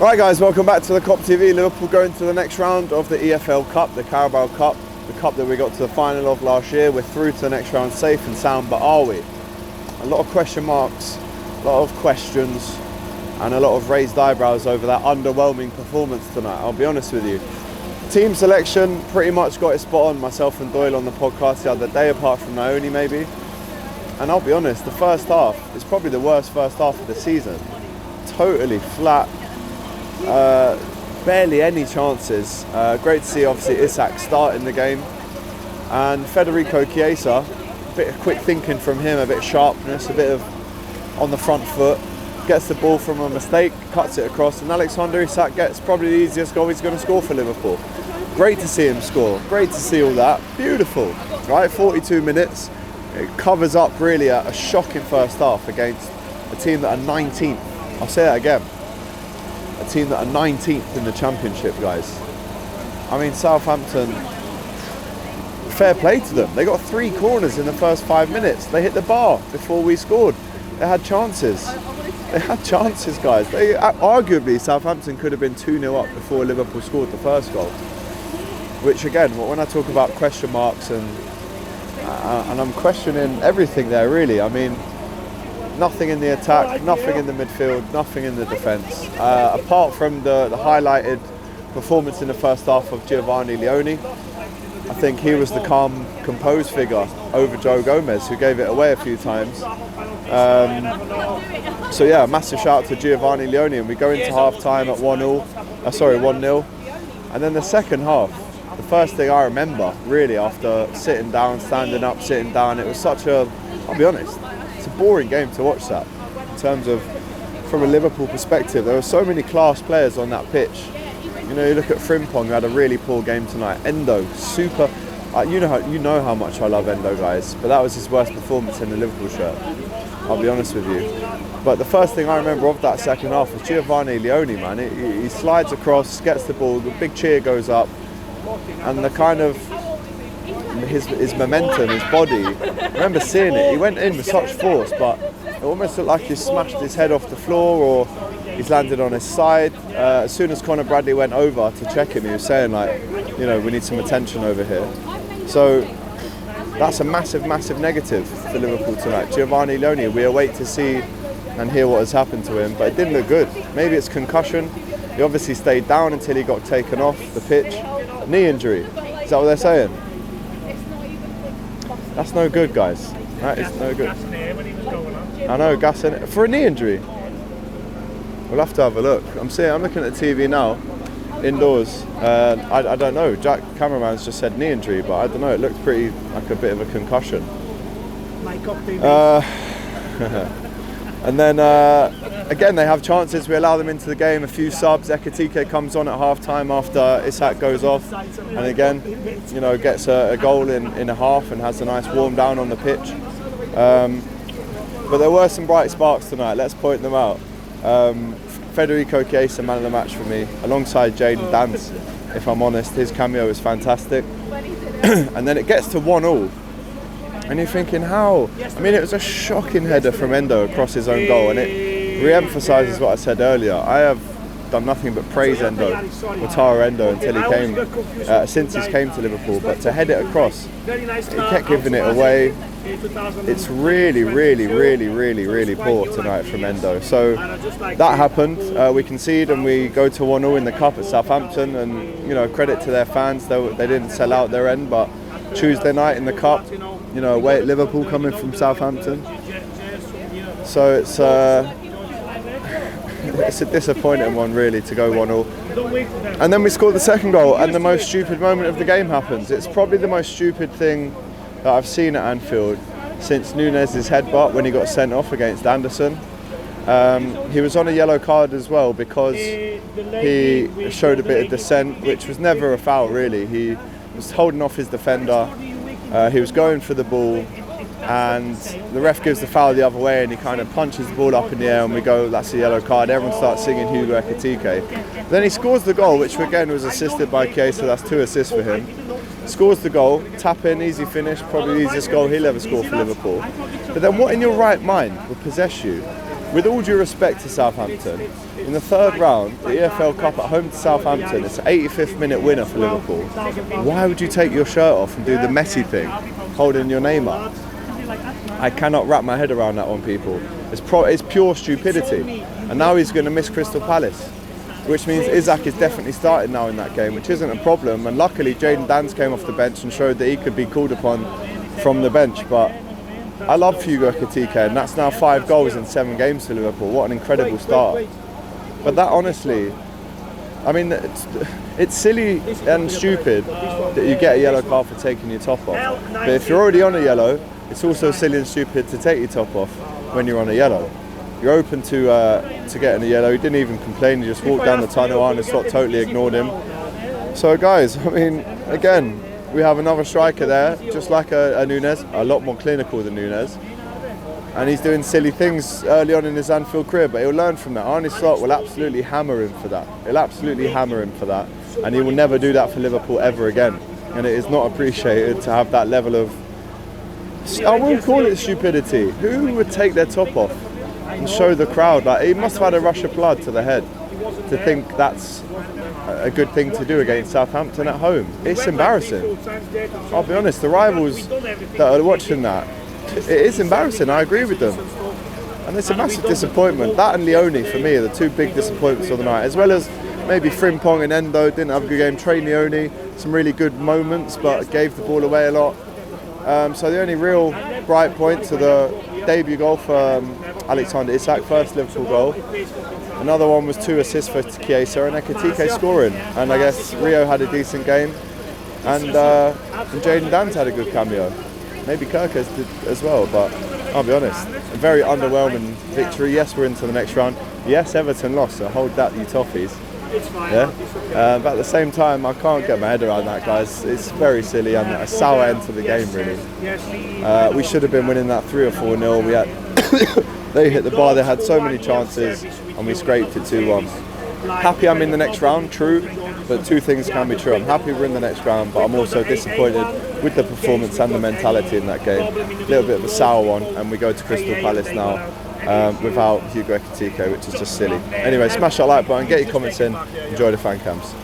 Right guys, welcome back to the Kop TV. Liverpool going to the next round of the EFL Cup, the Carabao Cup, the cup that we got to the final of last year. We're through to the next round safe and sound, but are we? A lot of question marks, a lot of questions, and a lot of raised eyebrows over that underwhelming performance tonight, I'll be honest with you. Team selection pretty much got it spot on, myself and Doyle on the podcast the other day, apart from Naoni maybe. And I'll be honest, the first half is probably the worst first half of the season. Totally flat. Barely any chances. Great to see obviously Isak starting the game, and Federico Chiesa, a bit of quick thinking from him, a bit of sharpness, a bit of on the front foot, gets the ball from a mistake, cuts it across, and Alexander Isak gets probably the easiest goal he's going to score for Liverpool. Great to see him score, great to see all that, beautiful, right? 42 minutes, it covers up really a shocking first half against a team that are 19th. I'll say that again. A team that are 19th in the Championship, guys. I mean, Southampton, fair play to them. They got 3 corners in the first 5 minutes. They hit the bar before we scored. They had chances. They had chances, guys. Arguably, Southampton could have been 2-0 up before Liverpool scored the first goal. Which, again, when I talk about question marks and I'm questioning everything there, really. I mean, nothing in the attack, nothing in the midfield, nothing in the defence. Apart from the highlighted performance in the first half of Giovanni Leone, I think he was the calm, composed figure over Joe Gomez, who gave it away a few times. So yeah, massive shout out to Giovanni Leone, and we go into half-time at 1-0. And then the second half, the first thing I remember, really, after sitting down, standing up, sitting down, it was such a, I'll be honest, it's a boring game to watch that. In terms of, from a Liverpool perspective, there were so many class players on that pitch. You know, you look at Frimpong, who had a really poor game tonight. Endo, super. You know how much I love Endo, guys, but that was his worst performance in the Liverpool shirt. I'll be honest with you. But the first thing I remember of that second half was Giovanni Leone, man. He slides across, gets the ball, the big cheer goes up, and the kind of his momentum, his body. I remember seeing it. He went in with such force, but it almost looked like he smashed his head off the floor, or he's landed on his side. As soon as Conor Bradley went over to check him, he was saying, like, you know, we need some attention over here. So that's a massive, massive negative for Liverpool tonight. Giovanni Leone, we await to see and hear what has happened to him, but it didn't look good. Maybe it's concussion. He obviously stayed down until he got taken off the pitch. Knee injury. Is that what they're saying? That's no good, guys. That is no good. I know, gas in it. For a knee injury? We'll have to have a look. I'm looking at the TV now, indoors. I don't know. Jack, cameraman's just said knee injury, but I don't know. It looked pretty like a bit of a concussion. My Kop TV. And then again, they have chances. We allow them into the game. A few subs. Ekitike comes on at half-time after Isak goes off, and again, you know, gets a goal in a half and has a nice warm down on the pitch. But there were some bright sparks tonight. Let's point them out. Federico Chiesa, man of the match for me, alongside Jayden Dance. If I'm honest, his cameo is fantastic. And then it gets to 1-1. And you're thinking, how? I mean, it was a shocking header from Endo across his own goal, and it re-emphasises what I said earlier. I have done nothing but praise Endo, Wataru Endo, until he came, since he came to Liverpool. But to head it across, he kept giving it away. It's really, really, really, really, really poor tonight from Endo. So that happened. We concede and we go to 1-0 in the cup at Southampton, and you know, credit to their fans. They didn't sell out their end, but Tuesday night in the cup, you know, away at Liverpool coming from Southampton. So it's a disappointing one, really, to go 1-0. And then we scored the second goal, and the most stupid moment of the game happens. It's probably the most stupid thing that I've seen at Anfield since Nunez's headbutt when he got sent off against Anderson. He was on a yellow card as well because he showed a bit of dissent, which was never a foul, really. He was holding off his defender. He was going for the ball, and the ref gives the foul the other way, and he kind of punches the ball up in the air, and we go, that's a yellow card. Everyone starts singing Hugo Ekitike. Then he scores the goal, which again was assisted by Chiesa, that's 2 assists for him. Scores the goal, tap in, easy finish, probably the easiest goal he'll ever score for Liverpool. But then what in your right mind would possess you, with all due respect to Southampton, In the third round, the EFL Cup at home to Southampton, it's an 85th minute winner for Liverpool. Why would you take your shirt off and do the Messi thing, holding your name up? I cannot wrap my head around that one, people. It's pure stupidity. And now he's going to miss Crystal Palace, which means Isak is definitely starting now in that game, which isn't a problem. And luckily, Jayden Danns came off the bench and showed that he could be called upon from the bench. But I love Hugo Ekitike, and that's now 5 goals in 7 games for Liverpool. What an incredible start. But that, honestly, I mean, it's silly and stupid that you get a yellow card for taking your top off. But if you're already on a yellow, it's also silly and stupid to take your top off when you're on a yellow. You're open to getting a yellow. He didn't even complain. He just walked down the tunnel. Arne Slot totally ignored him. So, guys, I mean, again, we have another striker there, just like a Nunes, a lot more clinical than Nunes. And he's doing silly things early on in his Anfield career, but he'll learn from that. Arne Slot will absolutely hammer him for that. He'll absolutely hammer him for that. And he will never do that for Liverpool ever again. And it is not appreciated to have that level of, I won't call it stupidity. Who would take their top off and show the crowd? Like, he must have had a rush of blood to the head to think that's a good thing to do against Southampton at home. It's embarrassing. I'll be honest, the rivals that are watching that, it is embarrassing. I agree with them. And it's a massive disappointment. That and Leone, for me, are the 2 big disappointments of the night, as well as maybe Frimpong and Endo didn't have a good game. Trey Leone, some really good moments, but gave the ball away a lot. So the only real bright points are the debut goal for Alexander Isak, first Liverpool goal. Another one was 2 assists for Chiesa and Ekitike scoring. And I guess Rio had a decent game, and Jayden Danns had a good cameo. Maybe Kirkers did as well, but I'll be honest, a very underwhelming victory. Yes, we're into the next round. Yes, Everton lost, so hold that, you toffees. Yeah, but at the same time, I can't get my head around that, guys. It's very silly and a sour end to the game, really. We should have been winning that 3 or 4-0. We had they hit the bar. They had so many chances, and we scraped it 2-1. Happy I'm in the next round, true, but 2 things can be true. I'm happy we're in the next round, but I'm also disappointed with the performance and the mentality in that game. A little bit of a sour one, and we go to Crystal Palace now without Hugo Ekitike, which is just silly. Anyway, smash that like button, get your comments in, enjoy the fan cams.